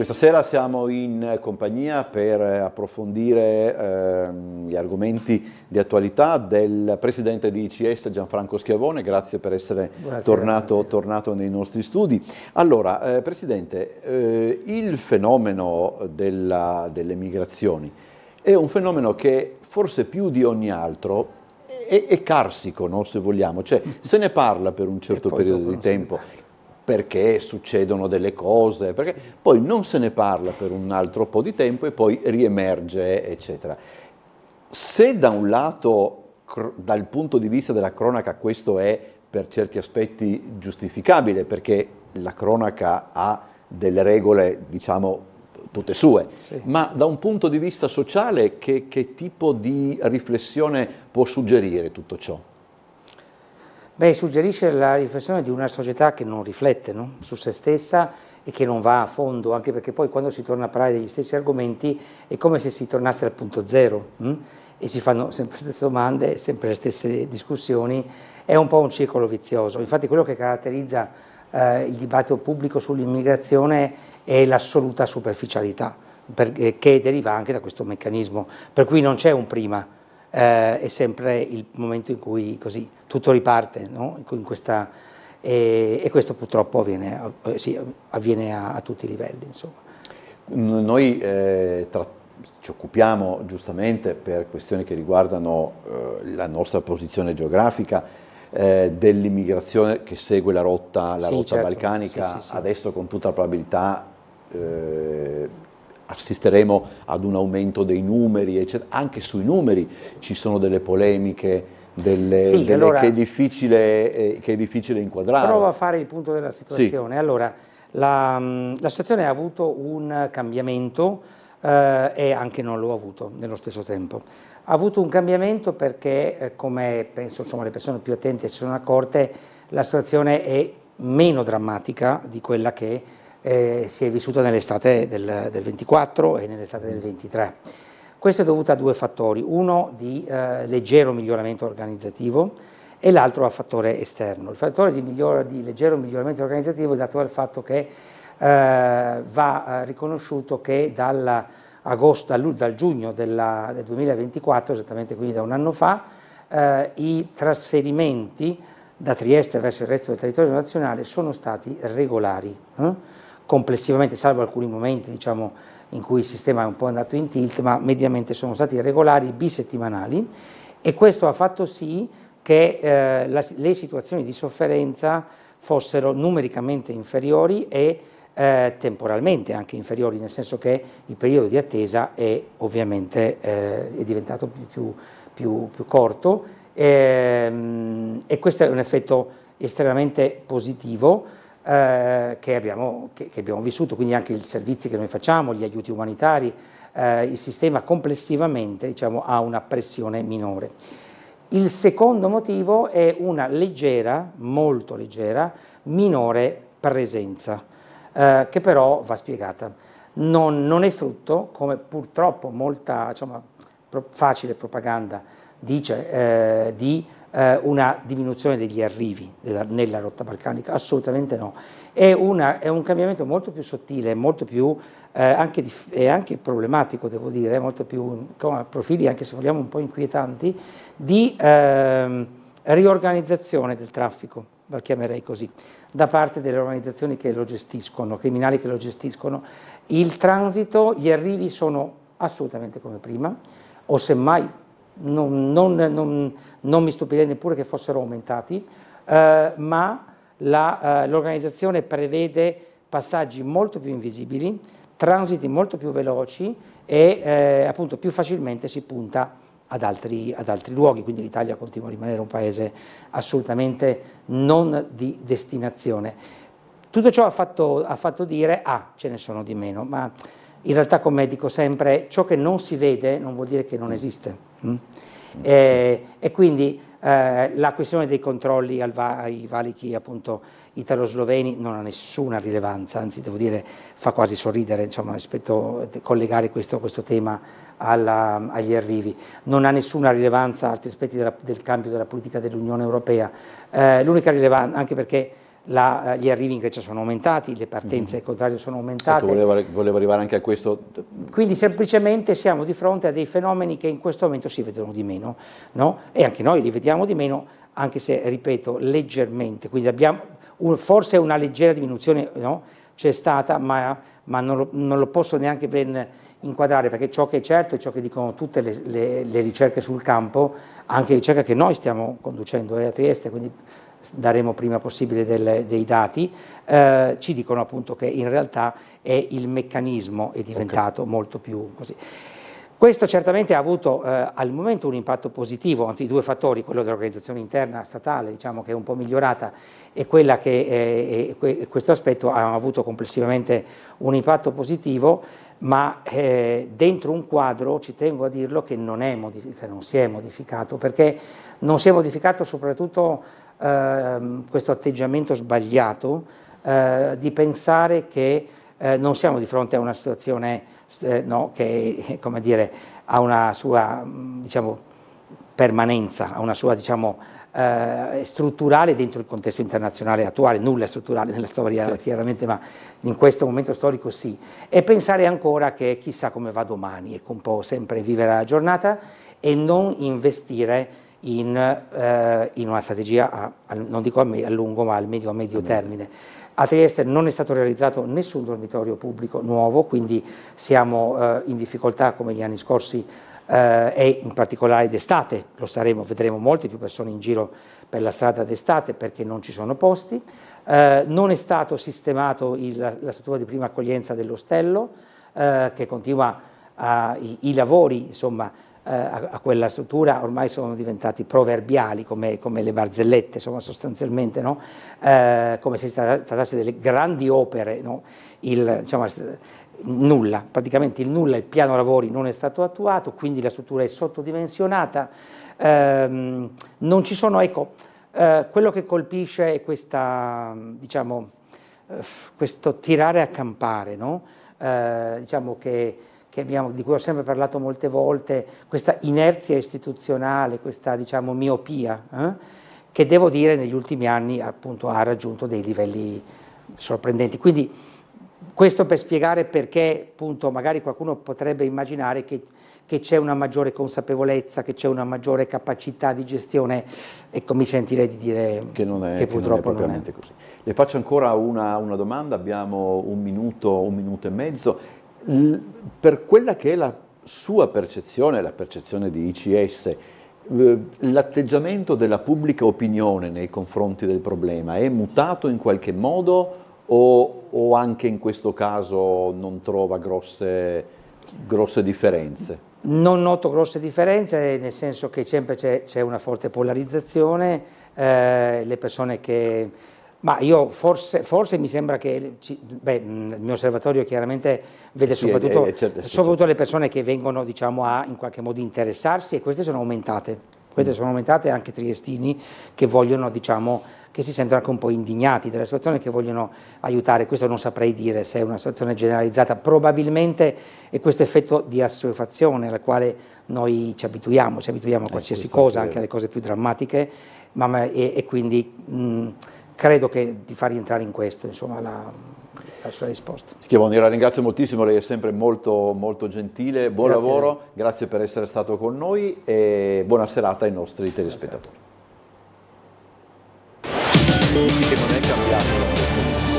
Questa sera siamo in compagnia per approfondire gli argomenti di attualità del presidente di ICS Gianfranco Schiavone. Grazie per essere tornato nei nostri studi. Allora, Presidente, il fenomeno delle migrazioni è un fenomeno che forse più di ogni altro è carsico, no? Se vogliamo, cioè se ne parla per un certo periodo di tempo, perché succedono delle cose, perché poi non se ne parla per un altro po' di tempo e poi riemerge, eccetera. Se da un lato, dal punto di vista della cronaca, questo è per certi aspetti giustificabile, perché la cronaca ha delle regole, diciamo, tutte sue, sì. Ma da un punto di vista sociale che tipo di riflessione può suggerire tutto ciò? Beh, suggerisce la riflessione di una società che non riflette, no? Su se stessa e che non va a fondo, anche perché poi quando si torna a parlare degli stessi argomenti è come se si tornasse al punto zero e si fanno sempre le stesse domande, sempre le stesse discussioni, è un po' un circolo vizioso. Infatti quello che caratterizza il dibattito pubblico sull'immigrazione è l'assoluta superficialità, che deriva anche da questo meccanismo, per cui non c'è un prima. È sempre il momento in cui così tutto riparte, no? E questo purtroppo avviene a tutti i livelli. Insomma. Noi ci occupiamo giustamente per questioni che riguardano la nostra posizione geografica dell'immigrazione che segue la rotta certo. Balcanica, sì. Adesso con tutta la probabilità assisteremo ad un aumento dei numeri, eccetera. Anche sui numeri ci sono delle polemiche, allora, che è difficile inquadrare. Provo a fare il punto della situazione. Sì. Allora, la situazione ha avuto un cambiamento e anche non lo ha avuto nello stesso tempo. Ha avuto un cambiamento perché, come penso insomma, le persone più attente si sono accorte, la situazione è meno drammatica di quella che si è vissuta nell'estate del 24 e nell'estate del 23. Questo è dovuto a due fattori, uno di leggero miglioramento organizzativo e l'altro a fattore esterno. Il fattore di leggero miglioramento organizzativo è dato dal fatto che va riconosciuto che dal giugno del 2024, esattamente quindi da un anno fa, i trasferimenti da Trieste verso il resto del territorio nazionale sono stati regolari. Complessivamente, salvo alcuni momenti diciamo, in cui il sistema è un po' andato in tilt, ma mediamente sono stati regolari bisettimanali e questo ha fatto sì che le situazioni di sofferenza fossero numericamente inferiori e temporalmente anche inferiori, nel senso che il periodo di attesa è ovviamente è diventato più corto e questo è un effetto estremamente positivo che abbiamo vissuto, quindi anche i servizi che noi facciamo, gli aiuti umanitari, il sistema complessivamente diciamo, ha una pressione minore. Il secondo motivo è una leggera, molto leggera, minore presenza, che però va spiegata. Non è frutto, come purtroppo molta diciamo, facile propaganda dice, di una diminuzione degli arrivi nella rotta balcanica, assolutamente no. È un cambiamento molto più sottile, molto più anche problematico, devo dire, molto più con profili anche se vogliamo un po' inquietanti di riorganizzazione del traffico, lo chiamerei così, da parte delle organizzazioni che lo gestiscono, criminali che lo gestiscono. Il transito, gli arrivi sono assolutamente come prima, o semmai non mi stupirei neppure che fossero aumentati, ma l'organizzazione prevede passaggi molto più invisibili, transiti molto più veloci e appunto più facilmente si punta ad altri luoghi, quindi l'Italia continua a rimanere un paese assolutamente non di destinazione. Tutto ciò ha fatto dire, ce ne sono di meno, ma in realtà, come dico sempre, ciò che non si vede non vuol dire che non esiste. E quindi la questione dei controlli ai valichi appunto italo-sloveni non ha nessuna rilevanza, anzi devo dire fa quasi sorridere insomma, rispetto a collegare questo tema agli arrivi. Non ha nessuna rilevanza altri aspetti del cambio della politica dell'Unione Europea, l'unica rilevanza, anche perché gli arrivi in Grecia sono aumentati, le partenze al contrario sono aumentate. Ecco, volevo arrivare anche a questo. Quindi semplicemente siamo di fronte a dei fenomeni che in questo momento si vedono di meno, no? E anche noi li vediamo di meno, anche se, ripeto, leggermente. Quindi abbiamo forse una leggera diminuzione, no? C'è stata, ma non lo posso neanche ben inquadrare, perché ciò che è certo è ciò che dicono tutte le ricerche sul campo, anche ricerche che noi stiamo conducendo a Trieste, quindi daremo prima possibile dei dati, ci dicono appunto che in realtà il meccanismo è diventato molto più così. Questo certamente ha avuto al momento un impatto positivo, anzi due fattori, quello dell'organizzazione interna statale, diciamo che è un po' migliorata, e quella che questo aspetto ha avuto complessivamente un impatto positivo, ma dentro un quadro, ci tengo a dirlo, che non si è modificato, perché non si è modificato soprattutto questo atteggiamento sbagliato di pensare che non siamo di fronte a una situazione no, che, come dire, ha una sua diciamo, permanenza, ha una sua diciamo, strutturale dentro il contesto internazionale attuale. Nulla è strutturale nella storia chiaramente, ma in questo momento storico sì, e pensare ancora che chissà come va domani, ecco, un po' sempre vivere la giornata e non investire in una strategia, non dico a lungo, ma al medio termine. A Trieste non è stato realizzato nessun dormitorio pubblico nuovo, quindi siamo in difficoltà come gli anni scorsi e in particolare d'estate, lo saremo, vedremo molte più persone in giro per la strada d'estate perché non ci sono posti. Non è stato sistemato la struttura di prima accoglienza dell'ostello, che continua i lavori, insomma, a quella struttura ormai sono diventati proverbiali come le barzellette, insomma, sostanzialmente, no? Come se si trattasse delle grandi opere, no? Diciamo, nulla, praticamente il piano lavori non è stato attuato, quindi la struttura è sottodimensionata, non ci sono, ecco, quello che colpisce è questa, diciamo, questo tirare a campare, no? Diciamo di cui ho sempre parlato molte volte, questa inerzia istituzionale, questa diciamo miopia, che devo dire negli ultimi anni appunto ha raggiunto dei livelli sorprendenti. Quindi questo per spiegare perché appunto magari qualcuno potrebbe immaginare che c'è una maggiore consapevolezza, che c'è una maggiore capacità di gestione, ecco, mi sentirei di dire che purtroppo non è così. Le faccio ancora una domanda, abbiamo un minuto e mezzo. Per quella che è la sua percezione, la percezione di ICS, l'atteggiamento della pubblica opinione nei confronti del problema è mutato in qualche modo o anche in questo caso non trova grosse differenze? Non noto grosse differenze, nel senso che sempre c'è una forte polarizzazione, le persone che... Ma io forse mi sembra che il mio osservatorio chiaramente vede soprattutto le persone che vengono diciamo, a in qualche modo interessarsi, e queste sono aumentate. Queste sono aumentate anche triestini che vogliono, diciamo, che si sentono anche un po' indignati della situazione, che vogliono aiutare. Questo non saprei dire se è una situazione generalizzata, probabilmente è questo effetto di assuefazione alla quale noi ci abituiamo a qualsiasi cosa, anche alle cose più drammatiche, e quindi credo che di far rientrare in questo, insomma, la sua risposta. Schiavone, la ringrazio moltissimo, lei è sempre molto, molto gentile, buon lavoro, grazie per essere stato con noi e buona serata ai nostri telespettatori.